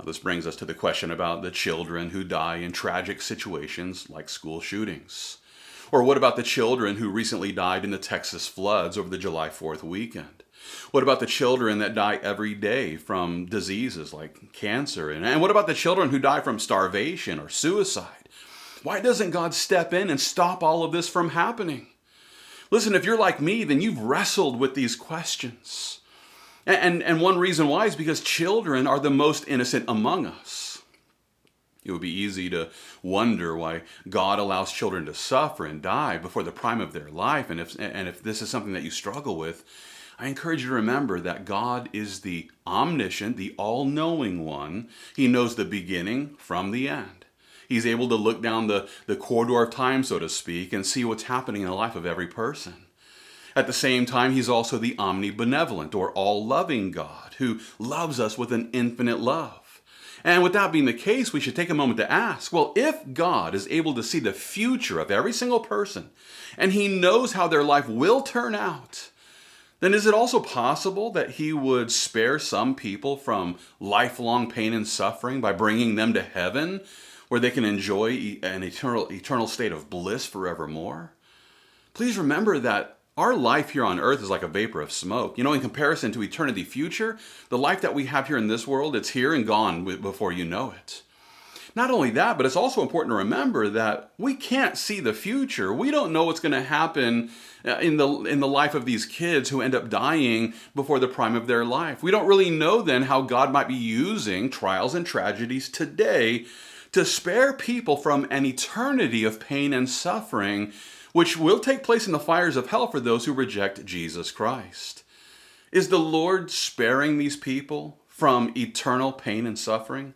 this brings us to the question about the children who die in tragic situations like school shootings. Or what about the children who recently died in the Texas floods over the July 4th weekend? What about the children that die every day from diseases like cancer? And what about the children who die from starvation or suicide? Why doesn't God step in and stop all of this from happening? Listen, if you're like me, then you've wrestled with these questions. And one reason why is because children are the most innocent among us. It would be easy to wonder why God allows children to suffer and die before the prime of their life. And if this is something that you struggle with, I encourage you to remember that God is the omniscient, the all-knowing one. He knows the beginning from the end. He's able to look down the corridor of time, so to speak, and see what's happening in the life of every person. At the same time, he's also the omnibenevolent or all-loving God who loves us with an infinite love. And with that being the case, we should take a moment to ask, well, if God is able to see the future of every single person, and he knows how their life will turn out, then is it also possible that he would spare some people from lifelong pain and suffering by bringing them to heaven, where they can enjoy an eternal state of bliss forevermore? Please remember that our life here on earth is like a vapor of smoke. In comparison to eternity future, the life that we have here in this world, it's here and gone before you know it. Not only that, but it's also important to remember that we can't see the future. We don't know what's going to happen in the life of these kids who end up dying before the prime of their life. We don't really know then how God might be using trials and tragedies today to spare people from an eternity of pain and suffering, which will take place in the fires of hell for those who reject Jesus Christ. Is the Lord sparing these people from eternal pain and suffering?